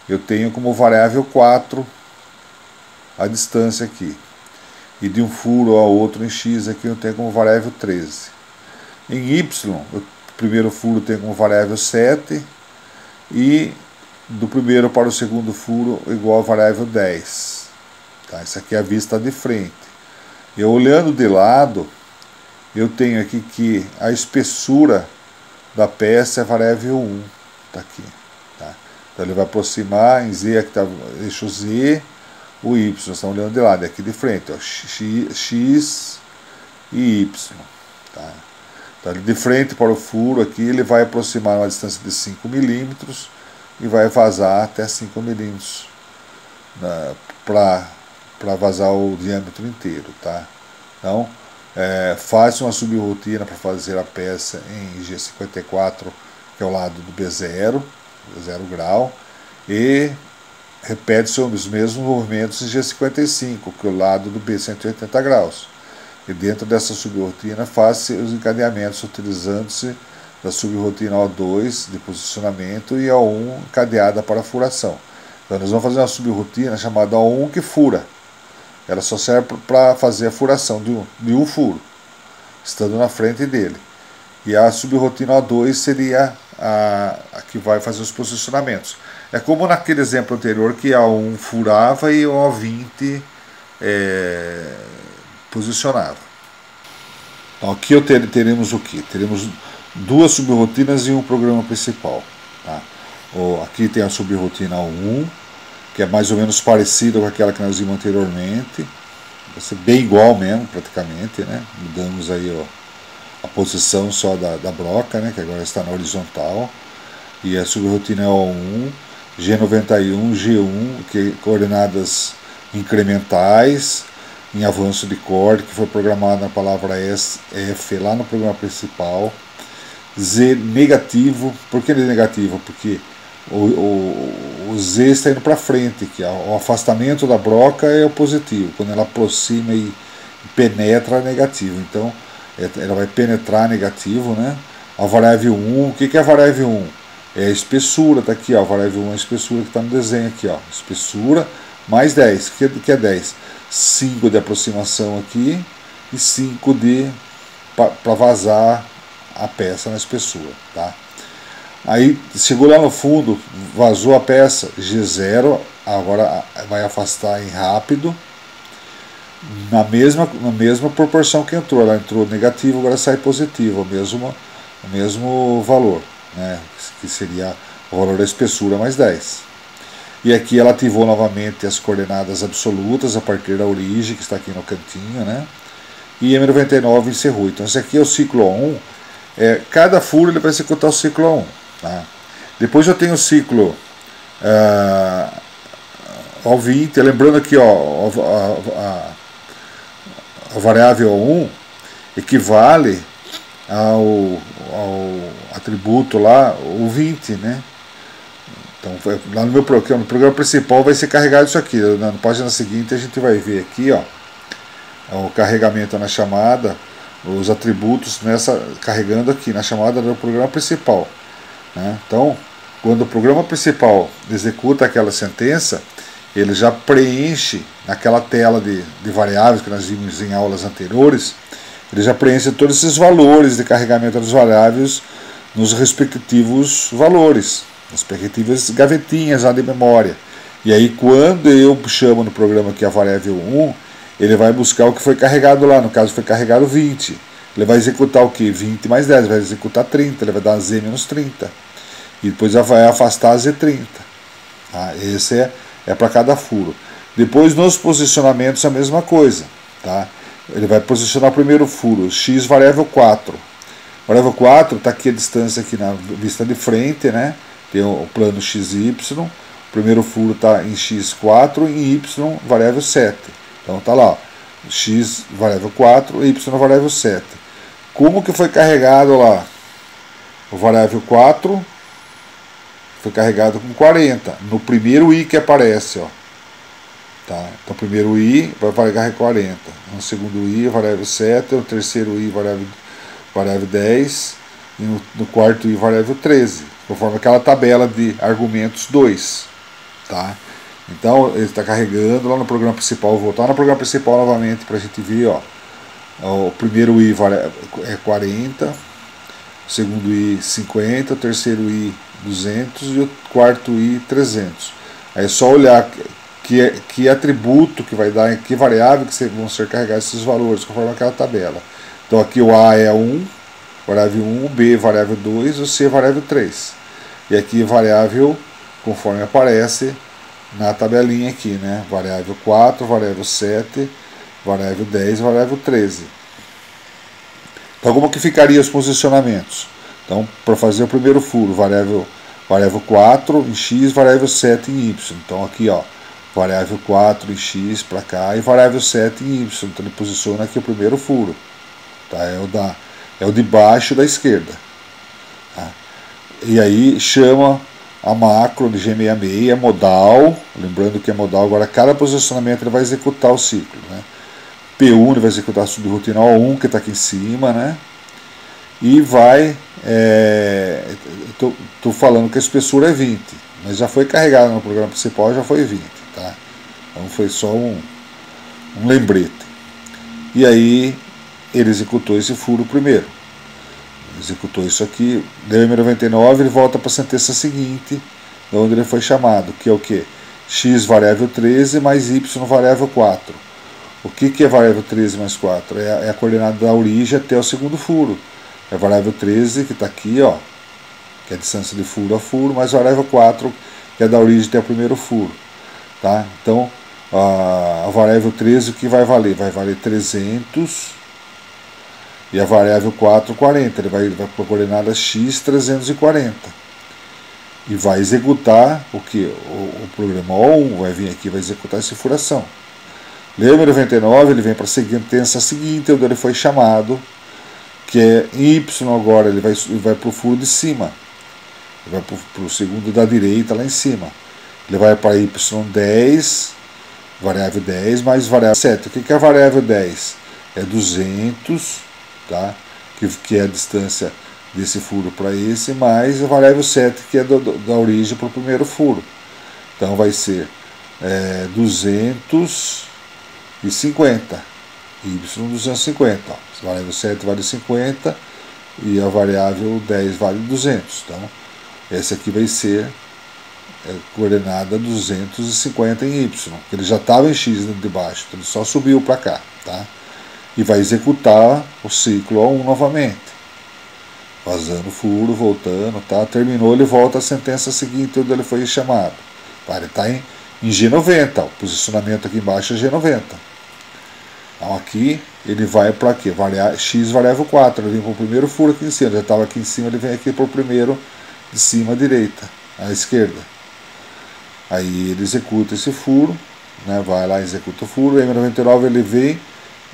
eu tenho como variável 4 a distância aqui. E de um furo ao outro em x aqui eu tenho como variável 13. Em y, o primeiro furo tem como variável 7, e do primeiro para o segundo furo igual a variável 10. Tá? Isso aqui é a vista de frente. Eu olhando de lado, eu tenho aqui que a espessura da peça é variável 1. Tá aqui. Tá? Então ele vai aproximar em z, aqui está o eixo z, o y. Nós estamos olhando de lado, é aqui de frente, ó, x e y. Tá? Então de frente para o furo aqui, ele vai aproximar uma distância de 5 milímetros e vai vazar até 5 milímetros para vazar o diâmetro inteiro. Tá? Então, faça uma subrrotina para fazer a peça em G54, que é o lado do B0, 0 grau, e repete os mesmos movimentos em G55, que é o lado do B180 graus. E dentro dessa subrrotina, faça os encadeamentos utilizando-se da subrrotina O2 de posicionamento e O1 encadeada para furação. Então nós vamos fazer uma subrrotina chamada O1 que fura. Ela só serve para fazer a furação de um furo, estando na frente dele. E a subrrotina O2 seria a que vai fazer os posicionamentos. É como naquele exemplo anterior que a O1 furava e o O20 posicionava. Então aqui teremos o que? Teremos duas subrrotinas e um programa principal. Tá? Aqui tem a subrrotina O1, que é mais ou menos parecida com aquela que nós vimos anteriormente. Vai ser bem igual mesmo, praticamente. Né? Mudamos aí a posição só da broca, né? Que agora está na horizontal. E a subrrotina é O1, G91, G1, que coordenadas incrementais, em avanço de corda, que foi programado na palavra F lá no programa principal. Z negativo. Por que negativo? Porque o Z está indo para frente, que o afastamento da broca é o positivo. Quando ela aproxima e penetra, é negativo. Então, ela vai penetrar negativo, né? A variável 1, o que é a variável 1? É a espessura, tá aqui, ó, a variável 1 é a espessura que está no desenho aqui, ó. Espessura mais 10, o que é 10? 5 de aproximação aqui e 5 para vazar a peça na espessura, tá? Aí chegou lá no fundo, vazou a peça, G0, agora vai afastar em rápido, na mesma proporção que entrou. Ela entrou negativo, agora sai positivo, o mesmo valor, né? Que seria o valor da espessura mais 10. E aqui ela ativou novamente as coordenadas absolutas a partir da origem, que está aqui no cantinho, né? E M99 encerrou. Então esse aqui é o ciclo O1. Cada furo ele vai executar o ciclo O1. Tá? Depois eu tenho o ciclo O20. Lembrando aqui, ó, a variável O1 equivale ao atributo lá, o 20, né? Então, lá no programa principal vai ser carregado isso aqui. Na página seguinte a gente vai ver aqui, ó, o carregamento na chamada, os atributos carregando aqui na chamada do programa principal. Né? Então, quando o programa principal executa aquela sentença, ele já preenche naquela tela de variáveis que nós vimos em aulas anteriores, ele já preenche todos esses valores de carregamento das variáveis nos respectivos valores, nas respectivas gavetinhas lá de memória. E aí quando eu chamo no programa aqui a variável 1, ele vai buscar o que foi carregado lá, no caso foi carregado 20. Ele vai executar o que? 20 mais 10, vai executar 30, ele vai dar Z menos 30. E depois vai afastar Z30. Tá? Esse é para cada furo. Depois nos posicionamentos a mesma coisa. Tá? Ele vai posicionar o primeiro furo, x variável 4. Variável 4 está aqui a distância aqui na vista de frente, né? Tem o plano XY, o primeiro furo está em x4 e em y variável 7. Então está lá, ó, x variável 4 e y variável 7. Como que foi carregado lá? O variável 4 foi carregado com 40, no primeiro i que aparece, ó. Tá? Então o primeiro i vai carregar 40, no segundo i variável 7, no terceiro i variável 10 e no quarto i variável 13, conforme aquela tabela de argumentos 2. Tá? Então ele está carregando lá no programa principal. Vou voltar no programa principal novamente para a gente ver, ó. O primeiro I é 40, o segundo I 50, o terceiro I 200 e o quarto I 300. Aí é só olhar que atributo que vai dar, que variável que vão ser carregados esses valores, conforme aquela tabela. Então aqui o A é 1, variável 1, o B variável 2, o C variável 3. E aqui variável, conforme aparece na tabelinha aqui, né? Variável 4, variável 7, variável 10, variável 13. Então como que ficaria os posicionamentos? Então, para fazer o primeiro furo, variável 4 em X, variável 7 em Y. Então aqui, ó, variável 4 em X para cá e variável 7 em Y. Então ele posiciona aqui o primeiro furo. Tá? É o de baixo da esquerda. Tá? E aí chama a macro de G66, é modal. Lembrando que é modal, agora cada posicionamento ele vai executar o ciclo. Né? P1 ele vai executar a subrotina O1, que está aqui em cima, né? E vai, estou falando que a espessura é 20, mas já foi carregada no programa principal, já foi 20, tá? Então foi só um lembrete. E aí ele executou esse furo primeiro, executou isso aqui, deu M99, ele volta para a sentença seguinte, onde ele foi chamado, que é o que? X variável 13 mais Y variável 4. O que é variável 13 mais 4? É a coordenada da origem até o segundo furo. É a variável 13, que está aqui, ó, que é a distância de furo a furo, mais a variável 4, que é da origem até o primeiro furo. Tá? Então, a variável 13, o que vai valer? Vai valer 300, e a variável 4, 40. Ele vai para a coordenada x, 340. E vai executar o que? O programa O1 vai vir aqui, vai executar essa furação. Lembra 99, ele vem para a sentença seguinte, onde ele foi chamado, que é Y agora, ele vai para o furo de cima. Ele vai para o segundo da direita, lá em cima. Ele vai para Y10, variável 10, mais variável 7. O que é a variável 10? É 200, tá? Que é a distância desse furo para esse, mais a variável 7, que é da origem para o primeiro furo. Então vai ser 250, Y 250. Ó. A variável 7 vale 50 e a variável 10 vale 200. Então, essa aqui vai ser coordenada 250 em Y, que ele já estava em X de baixo, então ele só subiu para cá, tá? E vai executar o ciclo A1 novamente, vazando o furo, voltando, tá? Terminou, ele volta à sentença seguinte, onde ele foi chamado. Tá? Ele está em G90, ó, o posicionamento aqui embaixo é G90. Então aqui ele vai para quê? X variável 4, ele vem para o primeiro furo aqui em cima, já estava aqui em cima, ele vem aqui para o primeiro de cima à direita, à esquerda. Aí ele executa esse furo, né, vai lá e executa o furo, M99 ele vem,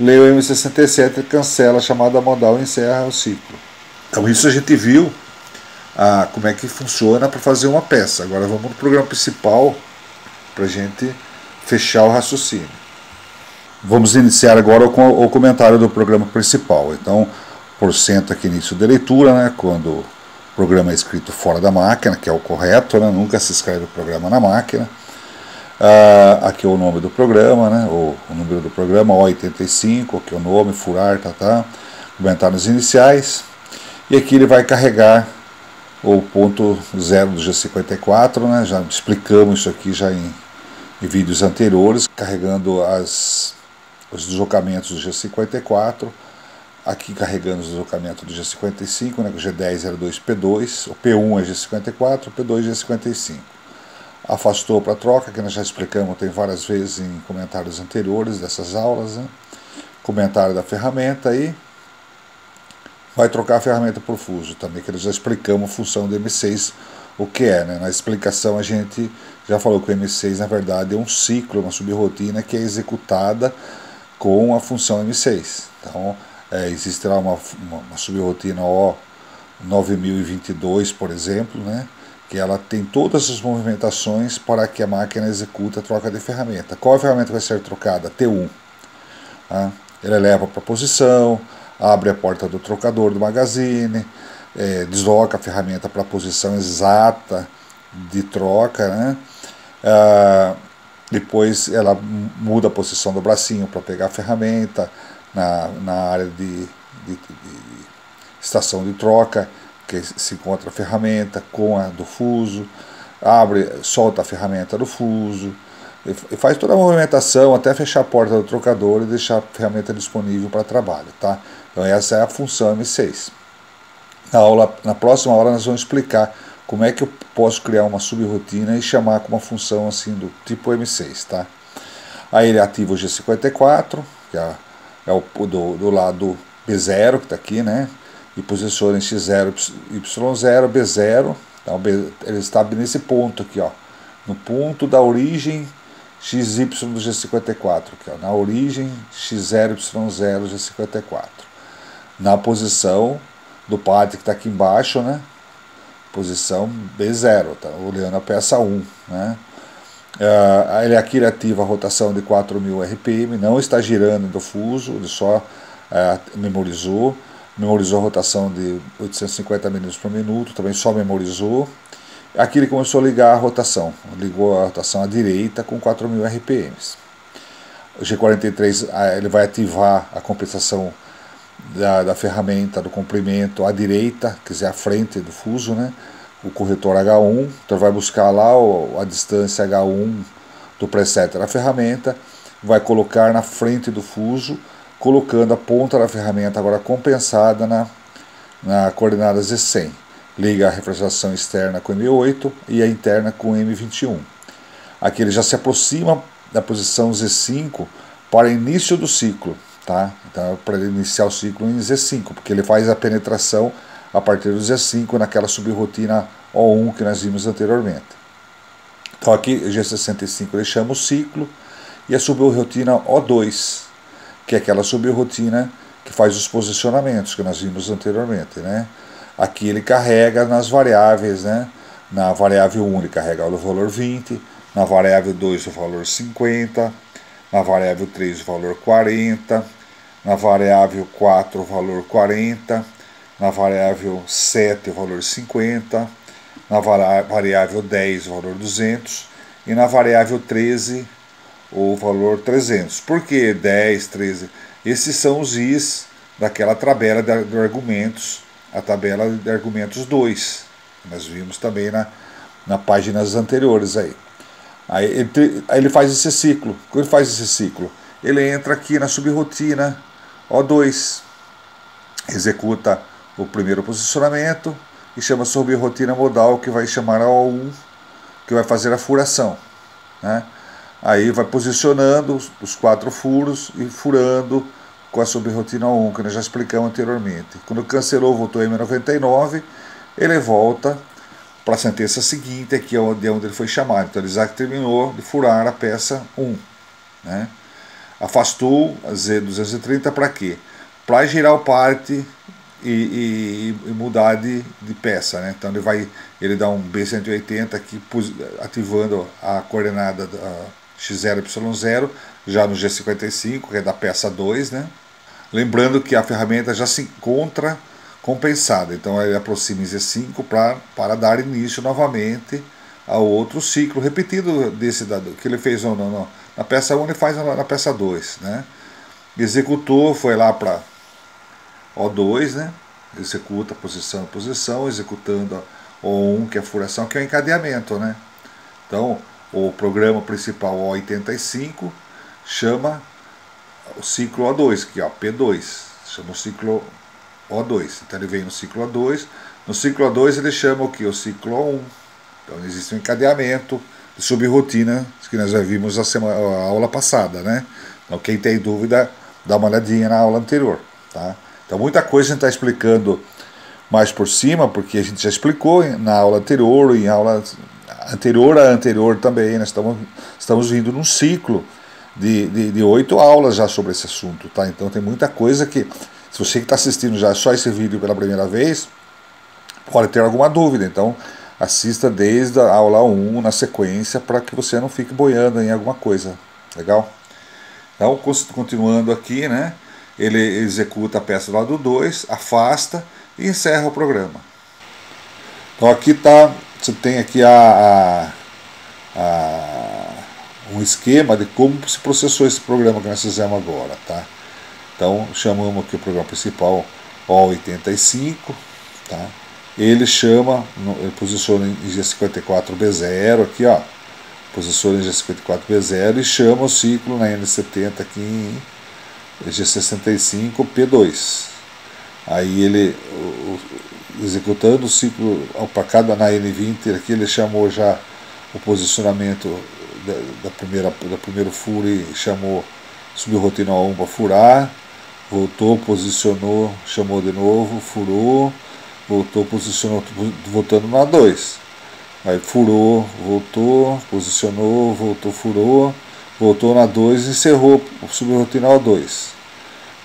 lê o M67, cancela a chamada modal e encerra o ciclo. Então isso a gente viu como é que funciona para fazer uma peça. Agora vamos no programa principal para a gente fechar o raciocínio. Vamos iniciar agora com o comentário do programa principal. Então, porcento aqui início de leitura, né, quando o programa é escrito fora da máquina, que é o correto, né, nunca se escreve o programa na máquina. Aqui é o nome do programa, né, o número do programa, O85, aqui é o nome, furar, comentários iniciais. E aqui ele vai carregar o ponto 0 do G54, né, já explicamos isso aqui já em vídeos anteriores, carregando os deslocamentos do G54, aqui carregando os deslocamentos do G55, né, o G10 era 2P2, o P1 é G54, o P2 é G55. Afastou para troca, que nós já explicamos, tem várias vezes em comentários anteriores dessas aulas, né? Comentário da ferramenta aí. Vai trocar a ferramenta por fuso também, que nós já explicamos a função do M6, o que é, né? Na explicação a gente já falou que o M6 na verdade é um ciclo, uma subrotina que é executada com a função M6. Então existe lá uma subrotina O9022, por exemplo, né? Que ela tem todas as movimentações para que a máquina execute a troca de ferramenta. Qual a ferramenta vai ser trocada? T1. Tá? Ele leva para a posição, abre a porta do trocador do magazine, desloca a ferramenta para a posição exata de troca, né? Depois ela muda a posição do bracinho para pegar a ferramenta na área de estação de troca, que se encontra a ferramenta com a do fuso, solta a ferramenta do fuso, e faz toda a movimentação até fechar a porta do trocador e deixar a ferramenta disponível para trabalho, tá? Então essa é a função M6. Na próxima aula nós vamos explicar como é que eu posso criar uma subrotina e chamar com uma função assim do tipo M6, tá? Aí ele ativa o G54, que é do lado B0, que está aqui, né? E posiciona em X0, Y0, B0. Então ele está nesse ponto aqui, ó, no ponto da origem XY do G54, aqui, ó, na origem X0, Y0 G54. Na posição do pad que está aqui embaixo, né? Posição B0, tá olhando a peça 1, né? Ele aqui ativa a rotação de 4.000 RPM, não está girando do fuso, ele só memorizou a rotação de 850 minutos por minuto, também só memorizou. Aqui ele começou a ligar a rotação, ligou a rotação à direita com 4.000 RPMs. O G43 ele vai ativar a compensação da ferramenta do comprimento à direita, quer dizer, à frente do fuso, né? O corretor H1, então vai buscar lá a distância H1 do preset da ferramenta, vai colocar na frente do fuso, colocando a ponta da ferramenta agora compensada na coordenada Z100. Liga a refrigeração externa com M8 e a interna com M21. Aqui ele já se aproxima da posição Z5 para início do ciclo, tá? Então, para ele iniciar o ciclo em Z5, porque ele faz a penetração a partir do Z5 naquela subrotina O1 que nós vimos anteriormente. Então aqui o G65 ele chama o ciclo e a subrotina O2, que é aquela subrotina que faz os posicionamentos que nós vimos anteriormente, né? Aqui ele carrega nas variáveis, né? Na variável 1 ele carrega o valor 20, na variável 2 o valor 50, na variável 3 o valor 40, na variável 4 o valor 40, na variável 7 o valor 50, na variável 10 o valor 200 e na variável 13 o valor 300. Por que 10, 13? Esses são os Is daquela tabela de argumentos, a tabela de argumentos 2. Nós vimos também na páginas anteriores aí. Aí ele faz esse ciclo. Quando ele faz esse ciclo, ele entra aqui na subrotina O2, executa o primeiro posicionamento e chama subrotina modal, que vai chamar a O1, que vai fazer a furação, né? Aí vai posicionando os 4 furos e furando com a subrotina O1, que nós já explicamos anteriormente. Quando cancelou, voltou M99, ele volta para a sentença seguinte, aqui é onde ele foi chamado. Então ele já terminou de furar a peça 1, né? Afastou a Z230 para quê? Para girar o parte e mudar de peça, né? Então ele dá um B180 aqui, ativando a coordenada X0, Y0, já no G55, que é da peça 2, né? Lembrando que a ferramenta já se encontra compensada, então ele aproxima em Z5 para dar início novamente a outro ciclo repetido desse que ele fez na peça 1, ele faz na peça 2, né? Executou, foi lá para O2, né? Executa posição, executando O1, que é a furação, que é o encadeamento, né? Então, o programa principal O85 chama o ciclo O2, que é o P2, chama o ciclo O2. Então ele vem no ciclo O2, no ciclo O2 ele chama o que? O ciclo O1. Então existe um encadeamento de subrotina que nós já vimos a aula passada, né? Então quem tem dúvida, dá uma olhadinha na aula anterior, tá? Então muita coisa a gente está explicando mais por cima, porque a gente já explicou na aula anterior, em aula anterior também. Nós estamos vindo num ciclo de 8 aulas já sobre esse assunto, tá? Então tem muita coisa que, se você que está assistindo já só esse vídeo pela primeira vez, pode ter alguma dúvida. Então assista desde a aula 1 na sequência, para que você não fique boiando em alguma coisa, legal? Então, continuando aqui, né? Ele executa a peça do lado 2, afasta e encerra o programa. Então aqui tá, você tem aqui um esquema de como se processou esse programa que nós fizemos agora, tá? Então chamamos aqui o programa principal O85, tá? Ele posiciona em G54B0 aqui, ó, posiciona em G54B0 e chama o ciclo na N70 aqui em G65P2. Aí ele, executando o ciclo para cada na N20 aqui, ele chamou já o posicionamento da primeiro furo e chamou subrrotina 1 para furar, voltou, posicionou, chamou de novo, furou, voltou, posicionou, voltando na 2. Aí furou, voltou, posicionou, voltou, furou, voltou na 2 e encerrou o subrrotina 2.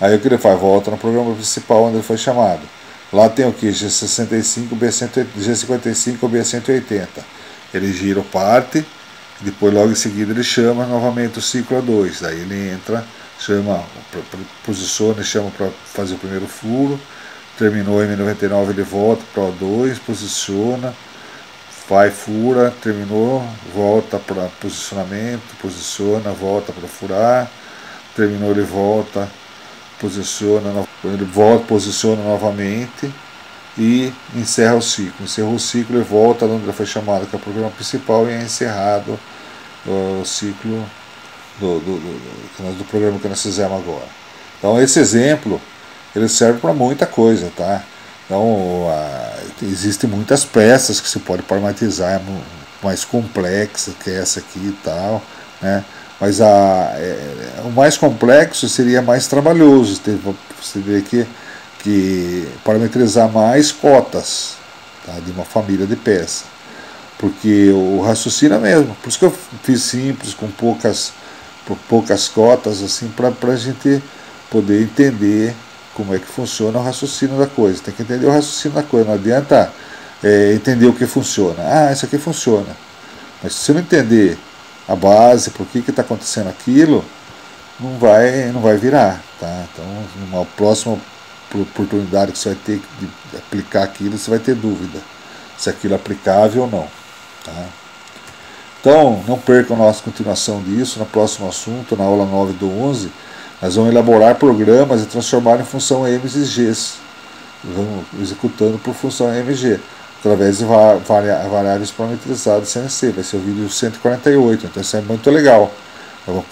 Aí o que ele faz? Volta no programa principal onde ele foi chamado. Lá tem o que? G65, G55 ou B180. Ele gira o parte, depois logo em seguida ele chama novamente o ciclo A2. Daí ele entra, chama, posiciona e chama para fazer o primeiro furo. Terminou o M99, ele volta para o A2, posiciona, vai, fura, terminou, volta para posicionamento, posiciona, volta para furar, terminou, ele volta, posiciona, ele volta, posiciona novamente e encerra o ciclo. Encerrou o ciclo e volta onde ele foi chamado, que é o programa principal, e é encerrado o ciclo do programa que nós fizemos agora. Então esse exemplo ele serve para muita coisa, tá? Então existem muitas peças que se pode parametrizar, mais complexa que essa aqui e tal, né? Mas o mais complexo seria mais trabalhoso, você teria que parametrizar mais cotas, tá, de uma família de peça, porque o raciocínio é mesmo. Por isso que eu fiz simples, com poucas cotas, assim, para a gente poder entender como é que funciona o raciocínio da coisa. Tem que entender o raciocínio da coisa, não adianta entender o que funciona. Ah, isso aqui funciona, mas se você não entender a base, por que está acontecendo aquilo, não vai virar, tá? Então, numa próxima oportunidade que você vai ter de aplicar aquilo, você vai ter dúvida se aquilo é aplicável ou não, tá? Então, não percam a nossa continuação disso. No próximo assunto, na aula 9 do 11, nós vamos elaborar programas e transformar em função M's e G's, vamos executando por função MG, através de variáveis parametrizadas CNC. Vai ser o vídeo 148, então isso é muito legal. Eu vou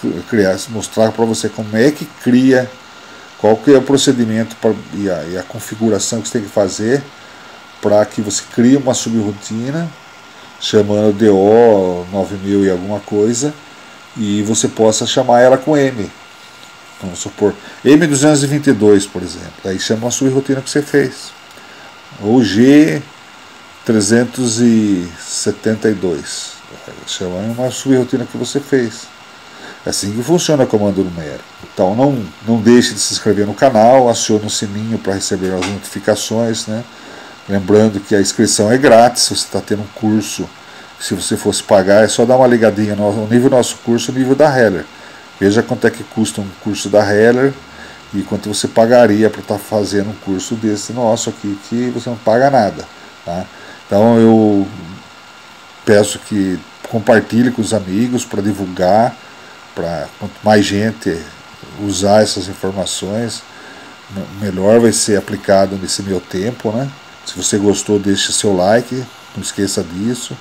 mostrar para você como é que cria, qual que é o procedimento e a configuração que você tem que fazer para que você crie uma subrotina chamando DO 9000 e alguma coisa, e você possa chamar ela com M. Vamos supor M222, por exemplo. Daí chama uma subrotina que você fez. Ou G372. Chama uma subrotina que você fez. É assim que funciona o comando numérico. Então não deixe de se inscrever no canal, acione o sininho para receber as notificações, né? Lembrando que a inscrição é grátis. Se você está tendo um curso, se você fosse pagar, é só dar uma ligadinha no nível do nosso curso, no nível da Heller. Veja quanto é que custa um curso da Heller e quanto você pagaria para estar fazendo um curso desse nosso aqui, que você não paga nada, tá? Então eu peço que compartilhe com os amigos para divulgar, para quanto mais gente usar essas informações, melhor vai ser aplicado nesse meu tempo, né? Se você gostou, deixe seu like, não esqueça disso.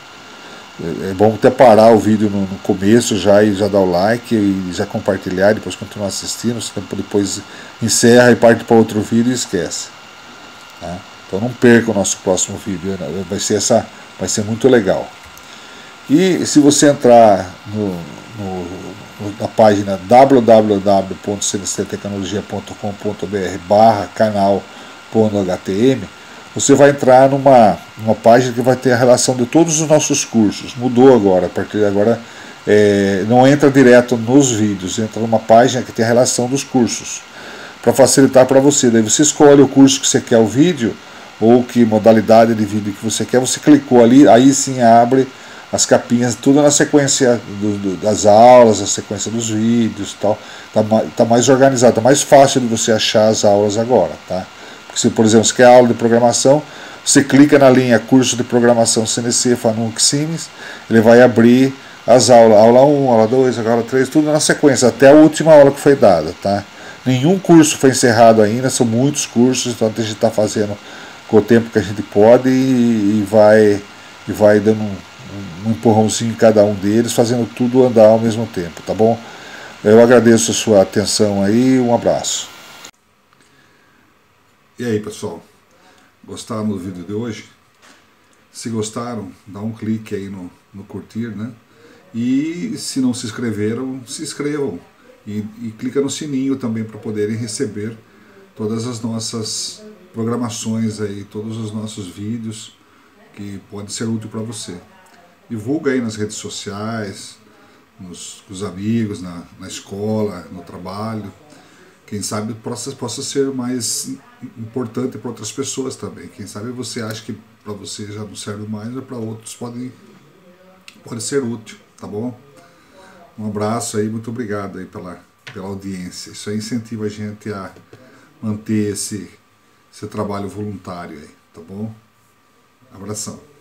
É bom até parar o vídeo no começo já e já dar o like e já compartilhar, depois continuar assistindo, depois encerra e parte para outro vídeo e esquece, tá? Então não perca o nosso próximo vídeo, vai ser muito legal. E se você entrar na página www.cnctecnologia.com.br/canal.htm, você vai entrar numa página que vai ter a relação de todos os nossos cursos. Mudou agora, a partir de agora não entra direto nos vídeos, entra numa página que tem a relação dos cursos, para facilitar para você. Daí você escolhe o curso que você quer o vídeo, ou que modalidade de vídeo que você quer, você clicou ali, aí sim abre as capinhas, tudo na sequência das aulas, a sequência dos vídeos e tal. Tá mais organizado, tá mais fácil de você achar as aulas agora, tá? Se, por exemplo, você quer aula de programação, você clica na linha curso de programação CNC, Fanuc, Siemens, ele vai abrir as aulas, aula 1, aula 2, aula 3, tudo na sequência, até a última aula que foi dada, tá? Nenhum curso foi encerrado ainda, são muitos cursos, então a gente está fazendo com o tempo que a gente pode e vai dando um empurrãozinho em cada um deles, fazendo tudo andar ao mesmo tempo, tá bom? Eu agradeço a sua atenção aí, um abraço. E aí, pessoal, gostaram do vídeo de hoje? Se gostaram, dá um clique aí no curtir, né? E se não se inscreveram, se inscrevam. E clica no sininho também para poderem receber todas as nossas programações aí, todos os nossos vídeos que pode ser útil para você. Divulga aí nas redes sociais, com os amigos, na escola, no trabalho. Quem sabe possa ser mais importante para outras pessoas também. Quem sabe você acha que para você já não serve mais, mas para outros pode ser útil, tá bom? Um abraço aí, muito obrigado aí pela audiência. Isso aí incentiva a gente a manter esse trabalho voluntário aí, tá bom? Abração.